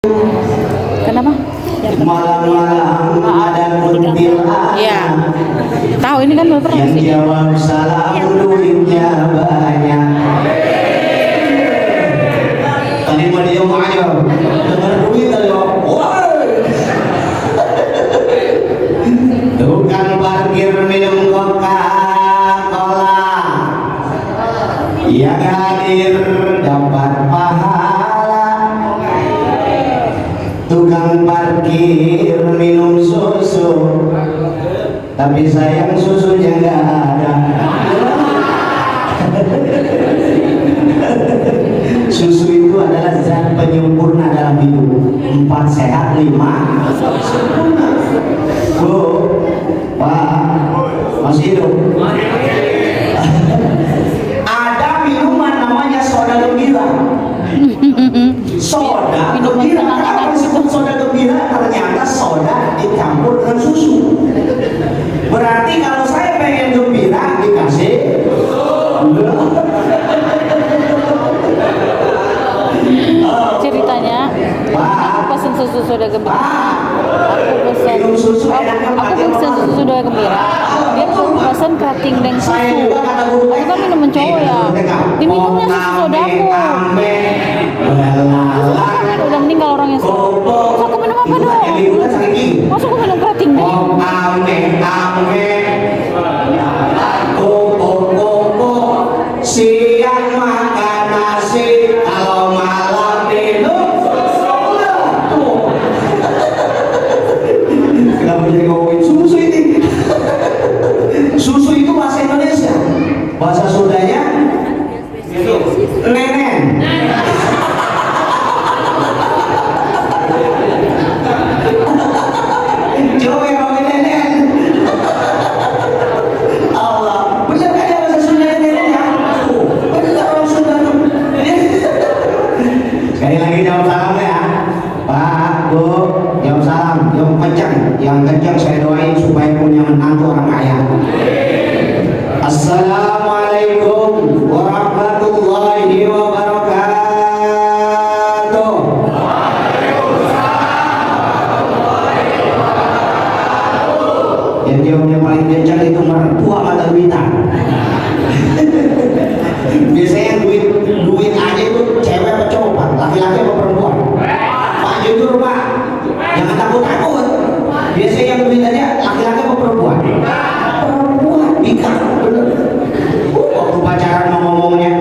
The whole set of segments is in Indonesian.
Kenapa? Malam-malam ada kuntilanak. Iya. Tahu ini kan bapak Yang sih. jawab salam duitnya banyak. Tadi mau dia aja. Dengar duit aja. Woi. Tukang parkir minum Coca-Cola. Yang hadir dapat pahala. Tukang parkir minum susu, tapi sayang susunya nggak ada. Susu itu adalah zat penyempurna dalam hidup. 4 sehat, 5 sempurna. Bu, Pak, masih hidup? Ada minuman namanya soda gembira. Soda gembira, kenapa disebut soda gembira? Ternyata soda dicampur dengan susu. Berarti kalau saya pengen gembira dikasih Ceritanya, aku pesen susu soda gembira. minum susu enaknya Aku pakai pesen susu soda gembira. Dia tuh pesen kerating dan susu. Aku kan minuman cowok ya. Diminumnya susu sodaku. Udah meninggal orangnya. Masa aku minum apa dong? Masa aku minum kerating deh? Siang makan nasi, kalau malam minum kenapa jadi ngomongin susu ini? Susu itu bahasa Indonesia, bahasa Sundanya nenen. Coba yang ngomongin nenen. Allah, bener kan ya bahasa Sundanya nenen ya? Bener orang Sunda tuh. Sekali lagi jawab salam ya, Pak, Bu, jawab salam, jawab kencang. Yang kencang saya doain supaya punya menantu orang kaya. Assalamualaikum warahmatullahi wabarakatuh. Yang jawabnya paling kencang itu mertua mata duitan. Biasanya duit aja itu cewek apa cowok, Pak? Laki-laki apa perempuan? Pak, jujur Pak, jangan takut-takut. Biasanya yang duit aja laki-laki apa perempuan? Perempuan, nikah, bener. Waktu pacaran mau ngomongnya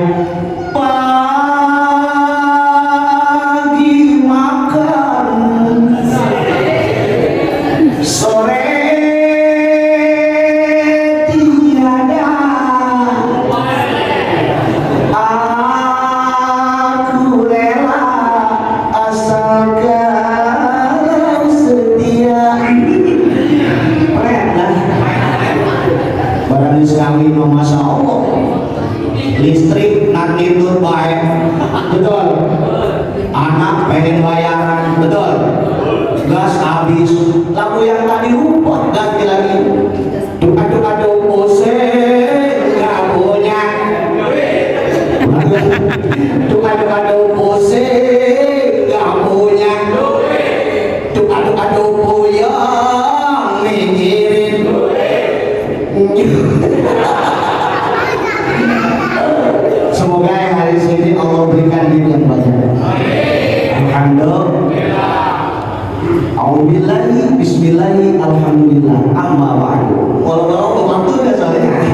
pagi makan, sore tiada. Aku rela asal kau setia. Keren lah. Barang sekali Masya Allah. Listrik nak tidur baik. Betul. Anak pengen bayaran. Betul. Gas habis. Lagu yang tadi lupa ganti lagi. Aduh pose nggak punya. Aduh pose nggak punya. Aduh puyeng mikirin. Semoga hari ini Allah berikan hidup yang banyak. Alhamdulillah. Auzubillahi bismillahi alhamdulillah amma ba'du. Walau waktu udah soalnya.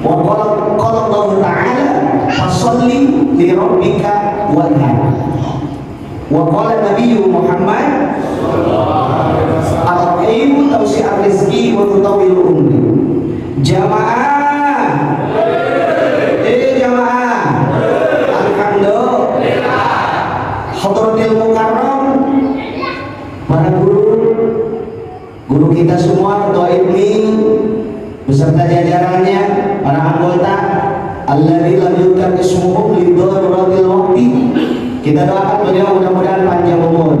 Wa qala Allah Ta'ala fasholli li rabbika wanhar. Wa qala Nabi Muhammad al-ilmu tawsi'ar rizki wa tutawil umri. Jamaah, jamaah, alhamdulillah. Hadratil mukarram, para guru kita semua, ketua IPMI beserta jajarannya, para anggota, alladzi lam yudkar ismuhum li daruratil waqti. Kita doakan beliau mudah-mudahan panjang umur,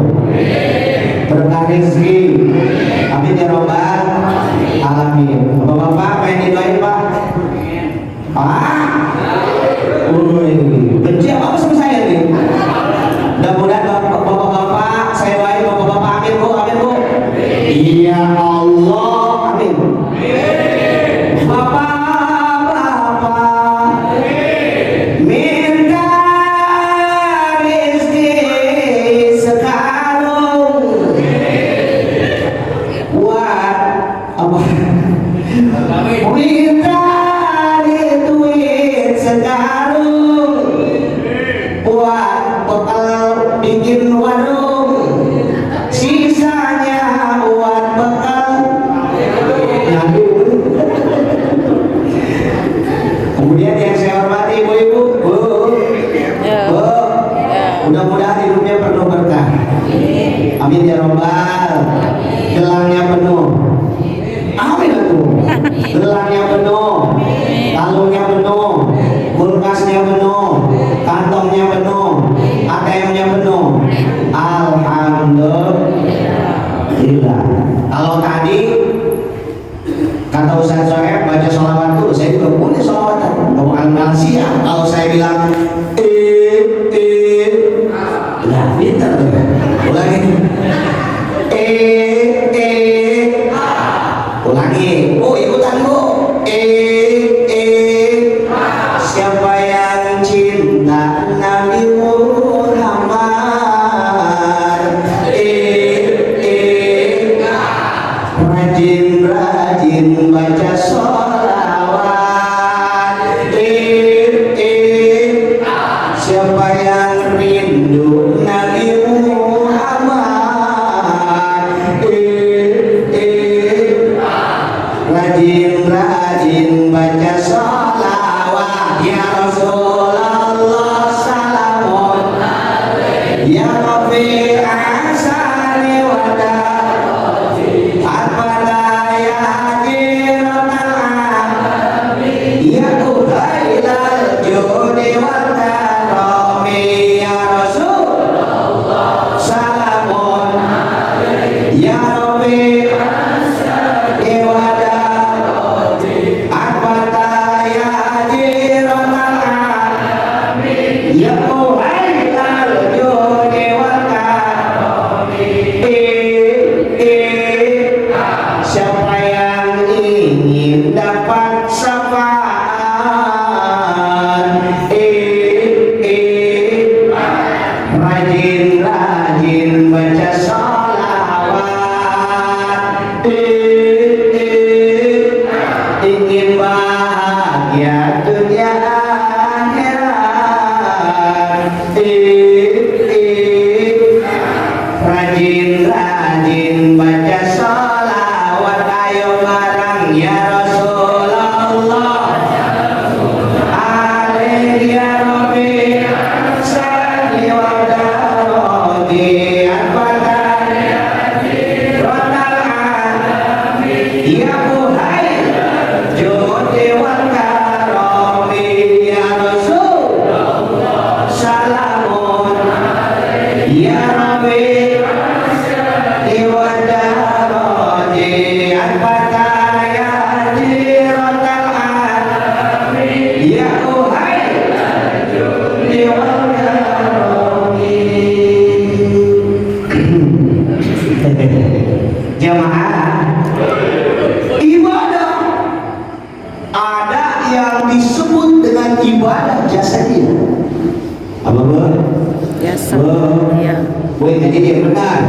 berkah rezeki, amin ya robbal alamin. Bapak-bapak pengen didoain Pak? Benci apa sama saya nih? Mudah-mudahan bikin warung, sisanya buat bekal. Kemudian yang saya hormati ibu-ibu, Bu, Ya. Bu, Ya. mudah-mudahan hidupnya penuh berkah. Amin ya robbal. Gelangnya penuh. Amin atuh. Gelangnya penuh, kalungnya penuh, kulkasnya penuh, kantongnya penuh, ATM-nya penuh. Alhamdulillah. Kalau tadi kata Ustaz Soeb baca sholawat dulu, saya juga punya sholawatan. Bukan siap. Kalau saya bilang lah pintar tuh. Ulangi. Ulangi. Oh ikutan Bu. Siapa yang cinta Nabi Muhammad? Rajin-rajin baca sholawat. Siapa yang rindu Nabi Muhammad? Rajin-rajin baca sholawat. Ya Rasulullah salamun ya Rabbi asani wada Al-Fataya Jiranal ya Uhailal Judi wal Karami. Ya Rasulullah salamun ya Rabbi Iwada Al-Fataya Jiranal ya Uhailal Judi wal Karami. Siapa yang ingin dapat syafaat, rajin-rajin baca sholawat. Ingin bahagia dunia akhirat, rajin-rajin baca sholawat. Ayo bareng ya Rasulullah alaihi ya Rabbi salli wa darodi ya Buhai jodi wal karami. Ya Rasulullah salamun ya Rabbi Iwadarodi Al-Fataya Jiranal ya Uhai Iwadarodi. Jamaah, ibadah ada yang disebut dengan ibadah jasadiyah. Apa Bu? Biasa. Oh. Ya. Boleh jadi dia benar.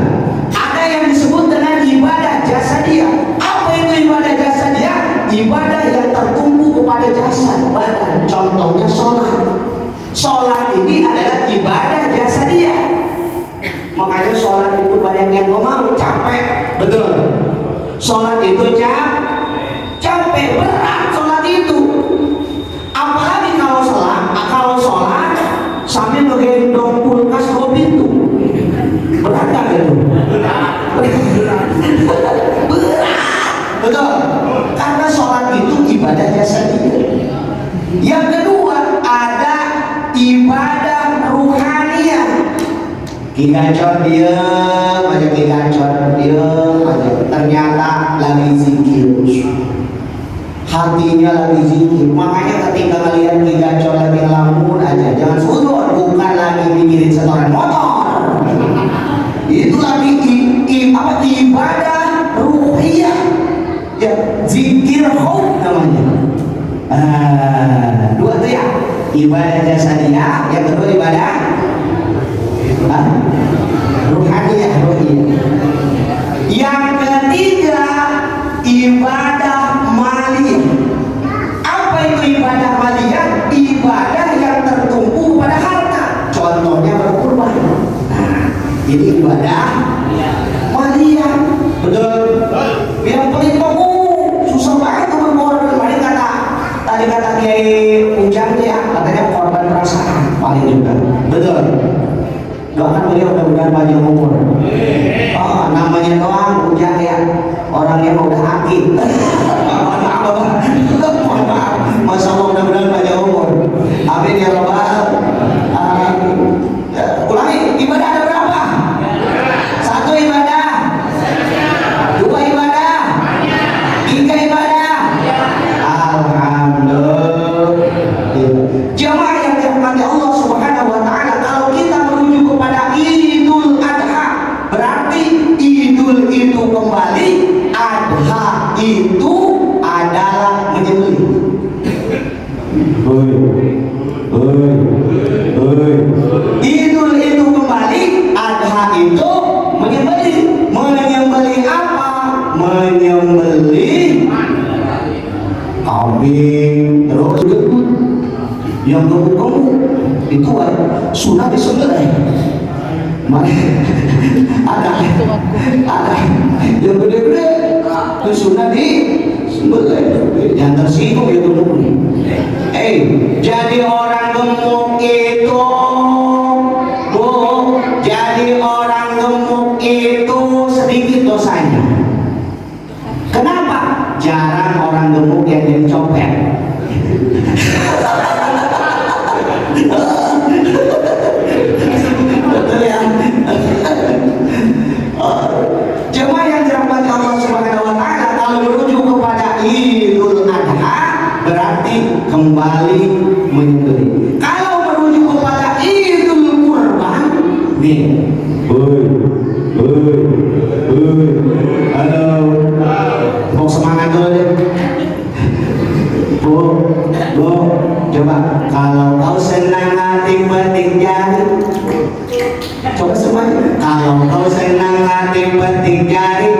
Ada yang disebut dengan ibadah jasadiyah. Apa itu ibadah jasadiyah? Ibadah yang tertumpu kepada jasad badan. Contohnya sholat. Sholat ini adalah ibadah jasadiyah. Makanya sholat itu banyak yang ngomong capek, betul. Sholat itu capek, berat sholat itu. Apalagi kalau sholat sambil menggendong kulkas 2 pintu. Berat kan itu? Berat. Betul. Karena sholat itu ibadah jasadiyah. Yang kedua ada ibadah ruhaniyah. Gigacor dia, aja gigacor dia, aja ternyata lagi zikir. Hatinya lagi zikir. Makanya ketika kalian gigacor lagi ngelamun aja, jangan sudut, bukan lagi mikirin setoran motor. Itu lagi ibadah ruhiyah. Ya, zikir khauf namanya. Dua tuh ya, ibadah jasadiyah, yang kedua ibadah ruhaniyah. Yang ketiga ibadah maliyah. Apa itu ibadah maliyah? Ibadah yang tertumpu pada harta. Contohnya berkurban. Nah, Ini ibadah Maria. Betul. Yang pelit kamu susah banget tuh berkorban. Tadi kata Kiai Ujang tuh ya, katanya korban perasaan paling juga. Betul. Doakan beliau mudah-mudahan panjang umur. Oh, namanya doang Ujang ya. Orangnya udah akid. Masya Allah, mudah-mudahan panjang umur. Amin ya Rabbal alamin. Ulangi, ibadah ada berapa? Satu ibadah, dua ibadah, tiga ibadah. Alhamdulillah. Jemaah yang dirahmati Allah Subhanahu wa taala, kalau kita menuju kepada Idul Adha, berarti Idul itu kembali, Adha itu adalah menyembelih. Idul itu kembali, Adha itu menyembelih. Menyembelih apa? Menyembelih kambing. Terus gebut. Yang gemuk itu sunnah disembelih. Ada yang gede-gede itu sunnah disembelih. Yang tersinggung itu dulu. Jadi orang gemuk itu, Bu, jadi orang gemuk itu sedikit dosanya. Kenapa? Jarang orang gemuk yang jadi copet. Betul ya? Jemaah yang dirahmati Allah Subhanahu wa taala, kalau merujuk kepada Idul Adha berarti kembali menyembelih. Kalau merujuk kepada Idul Kurban, nih. Halo. Mau semangat dulu deh. Bu, coba kalau kau senang hati petik jari. Coba semuanya. Kalau kau senang hati petik jari.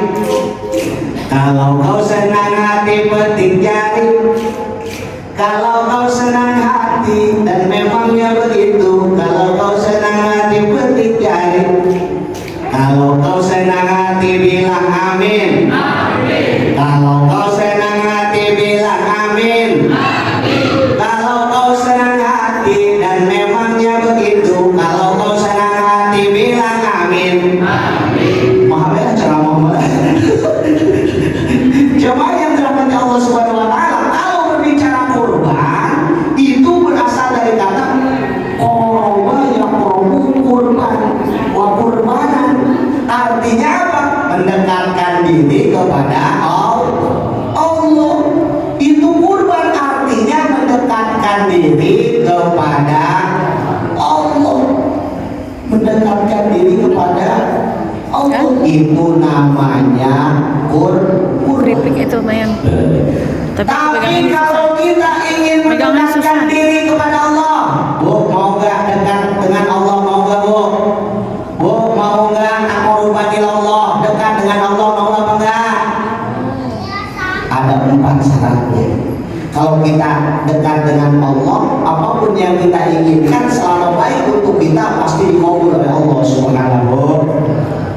Kalau kau senang hati petik jari. Kalau kau senang hati, dan memangnya begitu. Kalau kau senang hati petik jari. Kalau kau senang hati bilang amin. Amin. Kalau kau senang hati bilang amin. Amin. Kalau kau senang hati dan memangnya begitu. Kalau kau senang hati bilang amin. Amin. Maaf ya ceramah. Jemaah yang dirahmati Allah Subhanahu wa taala, kalau berbicara kurban itu berasal dari kata qurba, ya kurban, wa kurbanan. Artinya apa? Mendekatkan diri kepada Allah. Itu kurban artinya mendekatkan diri kepada Allah. Mendekatkan diri kepada Allah itu namanya Keripik itu lumayan. Tapi kalau kita ingin mendekatkan diri kepada Allah, Bu, mau gak dekat dengan Allah? Mau gak, Bu? Bu, mau gak aqrubatil Allah, dekat dengan Allah? Mau apa enggak? Ada 4 syaratnya. Kalau kita dekat dengan Allah, apapun yang kita inginkan selama baik untuk kita pasti dikabul oleh Allah Subhanahu.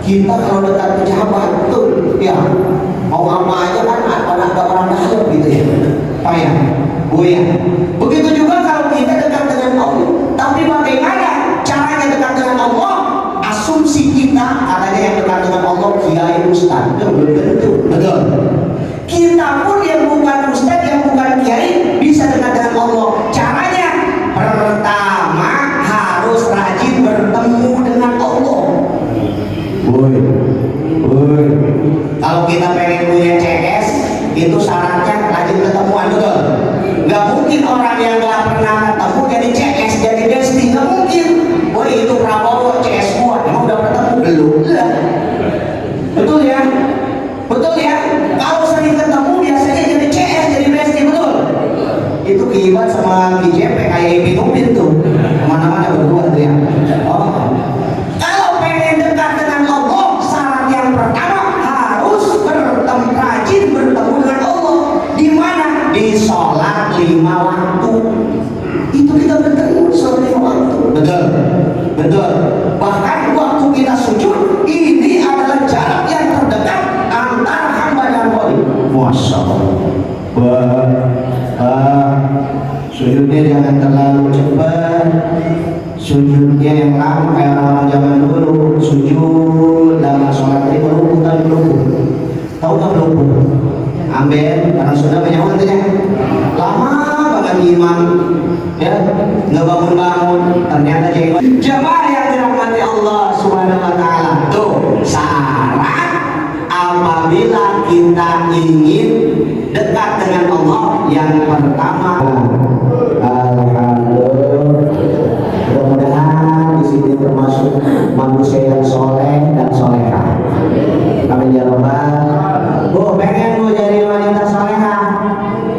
Kita kalau dekat pejabat tuh, ya mau apa aja kan ada orang kaya gitu ya, payah, goyah. Begitu juga kalau kita dekat dengan Allah. Tapi bagaimana caranya dekat dengan Allah? Asumsi kita katanya yang dekat dengan Allah kiai ustaz, belum tentu. Betul. Kita pun yang bukan ustaz, yang bukan kiai bisa dekat dengan Allah. Caranya pertama harus rajin bertemu dengan Allah. Kalau kita pengen punya CS, itu syaratnya rajin ketemuan, betul? Gak mungkin orang yang gak pernah ketemu jadi CS, jadi besti, gak mungkin. Woi itu Prabowo CS gua, emang udah ketemu belum? Betul ya? Betul ya? Kalau sering ketemu biasanya jadi CS, jadi besti, betul? Itu kibat sama KJP kayak Ibi Nubin tuh, kemana-mana berdua tuh ya. Oh. Kalau pengen dekat dengan Allah, syarat yang pertama harus rajin bertemu dengan Allah. Di mana? Di sholat 5 waktu. Itu kita bertemu sholat 5 waktu. Betul, betul. Bahkan waktu kita sujud kita ingin dekat dengan Allah, yang pertama, alhamdulillah, mudah-mudahan di sini termasuk manusia yang soleh dan solehah. Amin ya rabbal. Bu, pengen mau jadi wanita solehah?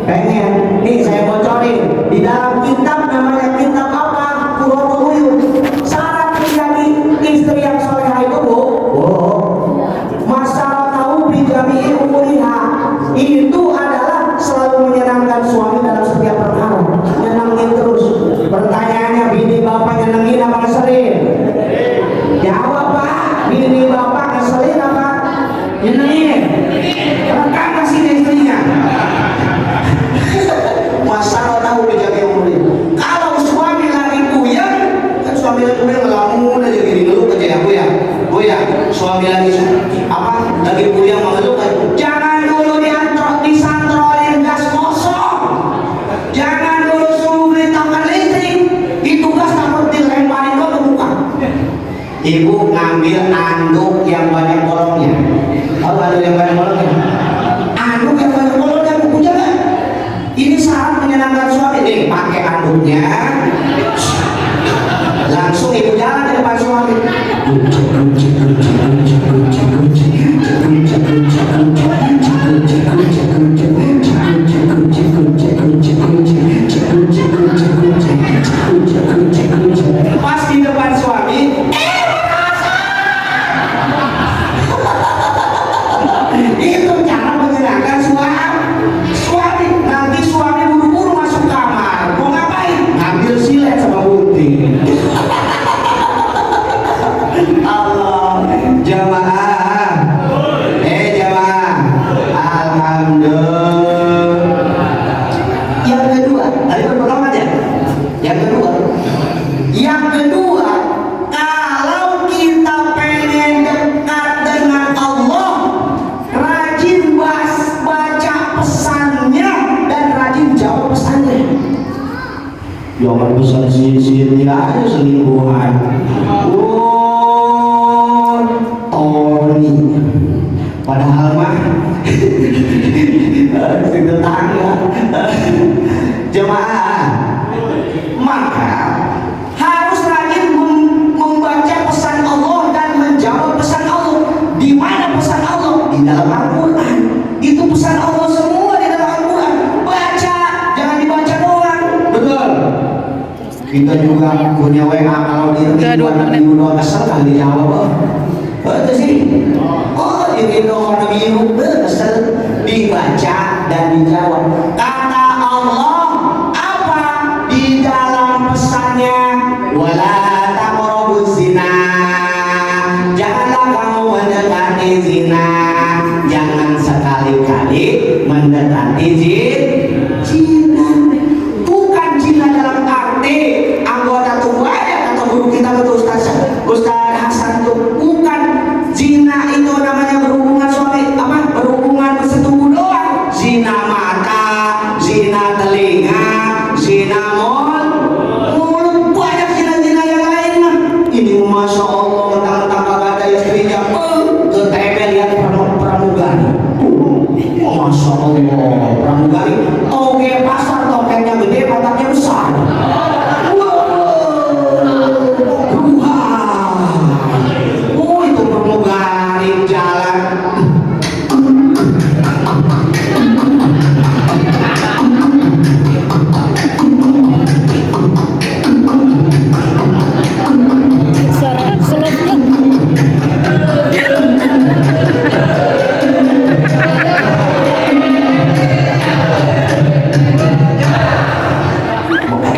Pengen? Nih saya bocorin di dalam kitab, namanya kitab apa? Qurratul Uyun. Syarat menjadi istri yang solehah itu, Bu, masalah tahu bijami umuliha itu adalah selalu menyenangkan suami dalam setiap perkara, nyenengin terus. Pertanyaannya, bini bapak nyenengin apa ngeselin? Jawab Pak, bini bapak ngeselin apa nyenengin? Rekam kasih istrinya. Masalah tahu bijami umuliha. Kalau suami lagi puyeng, kan suami lagi puyeng ngelamun aja gini, ngeluh aja ya Bu ya. Bu ya, suami lagi apa? Lagi puyeng mengeluh kan. Jangan dulu disantroin gas kosong. Jangan dulu suruh beli tanggal listrik. Itu gas takut dilemparin ke muka. Ibu ngambil anduk yang banyak bolongnya. Tahu anduk yang banyak bolongnya? Anduk yang banyak bolongnya, Bu, jangan. Ini syarat menyenangkan suami. Nih, pakai anduknya. Langsung ibu jalan di depan suami. Pas di depan suami, itu cara menyenangkan suami. Nanti suami buru-buru masuk kamar, mau ngapain? Ngambil silet sama gunting. Allah, jamaah, jamaah, alhamdulillah. Yang kedua, tadi berapa ya? Yang kedua, kalau kita pengen dekat dengan Allah, rajin baca pesannya dan rajin jawab pesannya. Jangan pesan sini aja selingkuhan. Tony, padahal mah si tetangga. Jemaah, maka harus rajin membaca pesan Allah dan menjawab pesan Allah. Di mana pesan Allah? Di dalam Al-Quran. Itu pesan Allah semua di dalam Al-Quran. Baca, jangan dibaca doang. Betul. Kita juga punya WA, kalau di udah kesel kan dijawab. Betul sih. Oh, ini doang biru, kesel, dibaca dan dijawab. Kata Allah apa di dalam pesannya? Wala taqrabuz zina. Janganlah kamu mendekati zina. Jangan sekali-kali mendekati zina. Bukan zina dalam arti anggota tubuh aja, kata guru kita betul Ustaz Hasan tuh. Bukan zina itu namanya berhubungan suami apa? Berhubungan bersetubuh doang. Zina mata, zina telinga, zina mulut, banyak zina-zina yang lain mah. Ini masya Allah, mentang-mentang kagak ada istrinya, ke TP lihat pramugari. Masya Allah, pramugari. Toge pasar, togenya gede, otaknya besar. Itu pramugari jalan.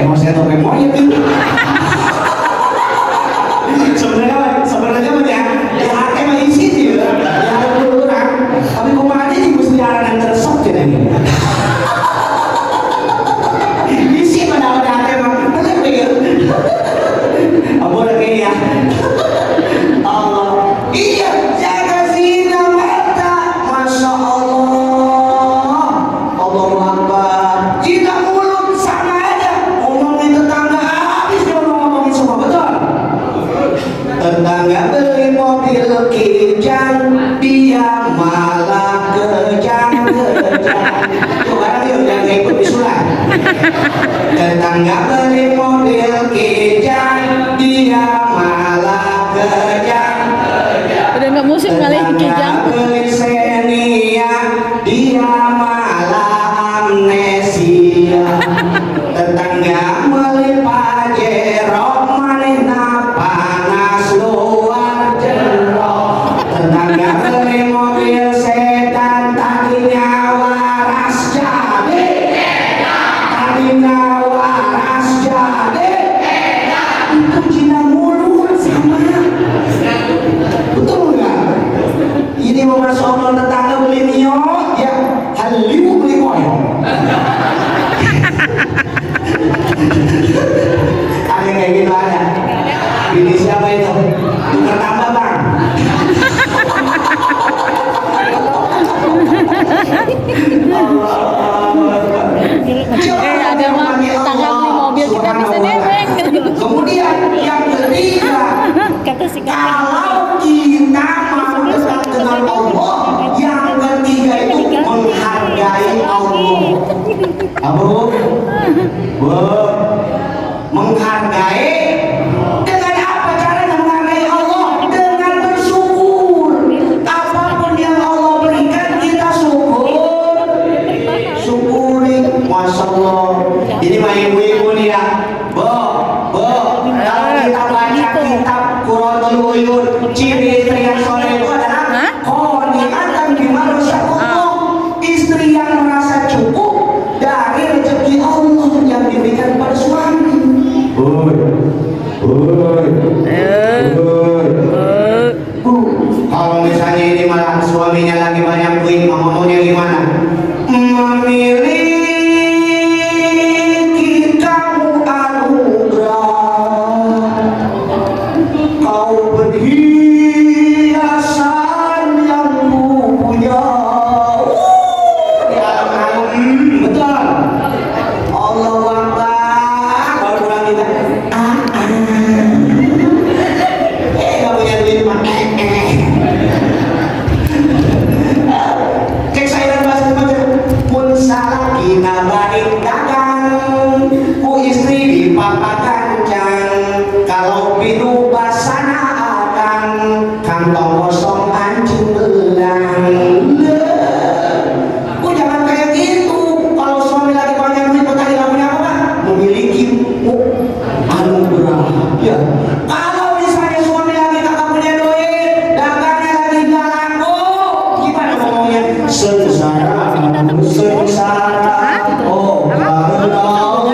Emosinya toge monyet ini. Sebenarnya mah ya hati mah isi sih ya ada kurang, tapi kemarin ini mesti jalan yang tersok jadi ini. Isi pada hati mah bener bener. Apa lagi ya? Allah, iya jaga zina mata, masya Allah, Allahu Akbar. Zina mulut sama aja, ngomongin tetangga habis dia ngomongin semua, betul? Tetangga beli mobil kijang, dia malah kejam. Coba yuk yang ikut bisulan. Tetangga beli mobil Kijang, dia malah kejang. Udah nggak musim kali Kijang. Beli Xenia, dia malah amnesia. Tetangga beli Pajero, manehna panas luar jero. Tetangga beli mobil sedan, tadinya waras jadi. Tadinya waras jadi. Itu Cina mulu sama. Betul nggak? Ini mau soal tetangga beli Mio, ya halimu beli koi. Ada yang kayak gitu ada. Ini siapa itu? Tukar tambah bang. Ada mah tangga beli mobil kita bisa nebeng. Kemudian yang ketiga, Kata si kakak. kalau kita mau dekat dengan Allah, yang ketiga itu menghargai Allah. Apa bu? Bu, menghargai dengan apa caranya menghargai Allah? Dengan bersyukur. Apapun yang Allah berikan kita syukur. Syukuri, masya Allah. Ini mah ibu-ibu nih ya. Bu, kalau kita baca kitab Quratul Uyun, ciri istri yang soleh itu adalah qani'atan bima razaqallah. Istri yang merasa cukup dari rezeki Allah yang diberikan pada suami. Bu, kalau misalnya ini malah suaminya lagi banyak duit, maunya gimana? Memiliki kamu anugerah, kau berhiasan yang ku punya. Di alam betul. Allahu Akbar. Baru bilang kita gak punya duit mah cek saya dan bahasa pun salah kita balik dagang, ku istri di papa kancang, kalau pilu basana akan kantong kosong anjing belang. Ku jangan kayak gitu. Kalau suami lagi banyak duit bertanya gak punya apa, memiliki anugerah ya. Kalau misalnya suami lagi kagak punya duit, dagangnya lagi gak laku, gimana ngomongnya? Sengsara, oh kalau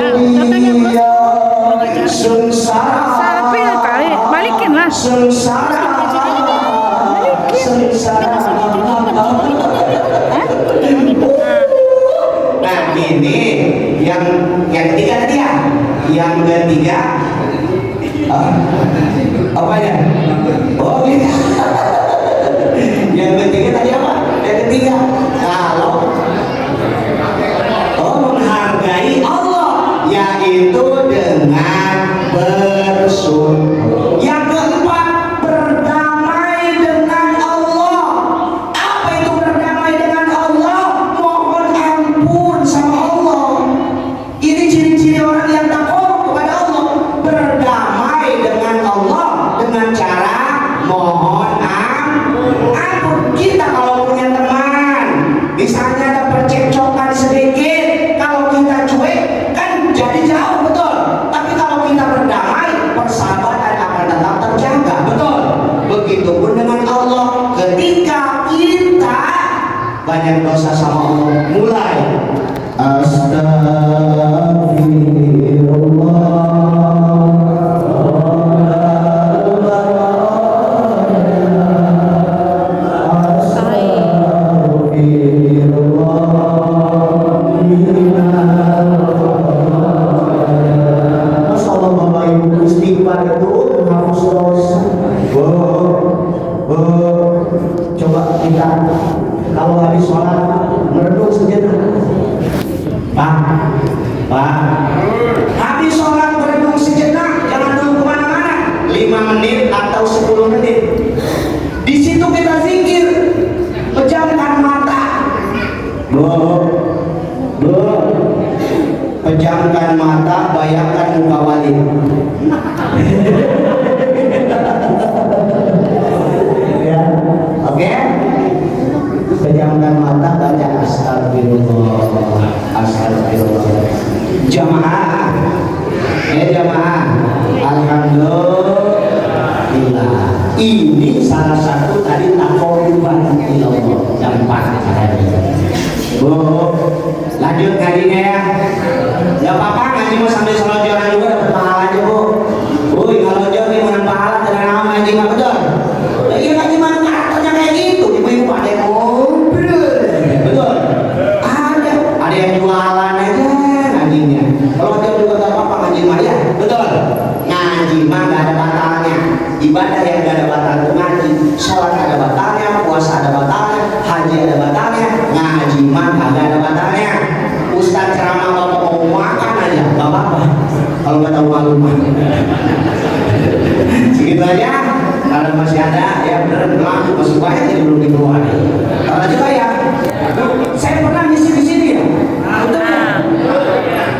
dia sengsara, Balikin lah. sengsara, sengsara. Nah ini yang ketiga tadi ya. Yang ketiga apa ya? Oh gitu. Yang ketiga tadi apa? Yang ketiga kalau menghargai Allah, yaitu dengan bersyukur. Yang keempat, berdamai dengan Allah. Apa itu berdamai dengan Allah? Mohon ampun sama Allah. Ini ciri-ciri orang yang takut kepada Allah. Berdamai dengan Allah dengan cara mohon ampun. Kita kalau punya teman, misalnya ada percekcokan sedikit, kalau kita cuek kan jadi jauh, betul. Tapi kalau kita berdamai, persahabatan akan tetap terjaga, betul. Begitupun dengan Allah. Ketika kita banyak dosa sama Allah, mulai istighfar itu menghapus dosa. Coba kita kalau habis sholat merenung sejenak. Pak, habis sholat merenung sejenak, jangan dulu kemana-mana. 5 menit atau 10 menit. Di situ kita zikir, pejamkan mata. Bu, bu, pejamkan mata, bayangkan muka wali. Ya, oke. Pejamkan mata, baca astagfirullah, astagfirullah. Jamaah, jamaah. Alhamdulillah. Ini salah satu tadi taqarruban ilallah yang paling. Bu, lanjut ngajinya ya. Gak apa-apa ngaji mau sambil sholat jalan juga dapat pahala aja bu. Woi kalau jauh nih mana pahala dengan nama ngaji mah betul. Ya iya ngaji mah karakternya kayak gitu. Ibu-ibu ada yang ngobrol, betul. Ada yang jualan aja ngajinya. Kalau jauh juga gak apa-apa ngaji mah ya, betul. Ngaji mah gak ada batalnya. Ibadah yang gak ada batalnya itu ngaji. Sholat ada batalnya, puasa ada batalnya, haji ada batalnya, ngaji mah gak ada batalnya. Ustaz ceramah bapak mau makan aja, gak apa-apa. Kalau nggak tahu malu mah. Segitu aja. Kalau masih ada, ya bener belum masih banyak jadi belum dikeluarin. Kalau juga ya, saya pernah ngisi di sini ya. Betul ya.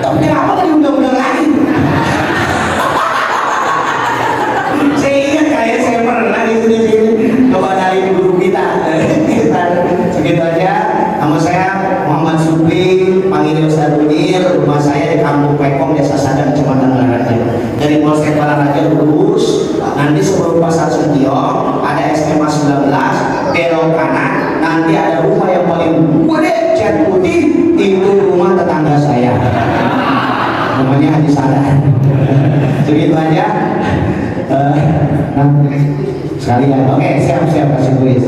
Tapi kenapa tadi undang-undang lagi? Saya ingat kayak saya pernah ngisi di sini. Coba dari guru kita. Segitu aja. Nama saya Muhammad Supri, panggil Ustaz Munir. Rumah saya di Kampung Pekong, Desa Sadang, Kecamatan Balaraja. Dari Polsek Balaraja lurus, nanti sebelum Pasar Setiong ada SMA 19, belok kanan, nanti ada rumah yang paling gede, cat putih, itu rumah tetangga saya. Namanya Haji Sadang. Begitu aja. Sekalian, oke, siap kasih tulis.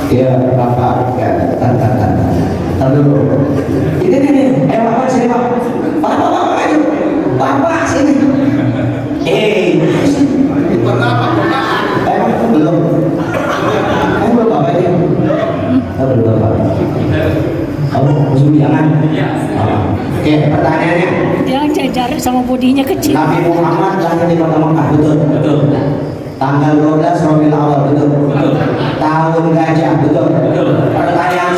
Iya, Bapak, ya, tar dulu. Ini, ayo Bapak sini Pak. Bapak, ayo. Bapak sini. Belum. Belum Bapak ini. Belum Bapak. Kamu musuh jangan. Oke, pertanyaannya. Yang jajar sama bodinya kecil. Nabi Muhammad lahir di kota Mekah, betul? Betul. Tanggal 12 Rabiul Awal, betul? Betul. Tahun gajah, betul? Betul. Pertanyaan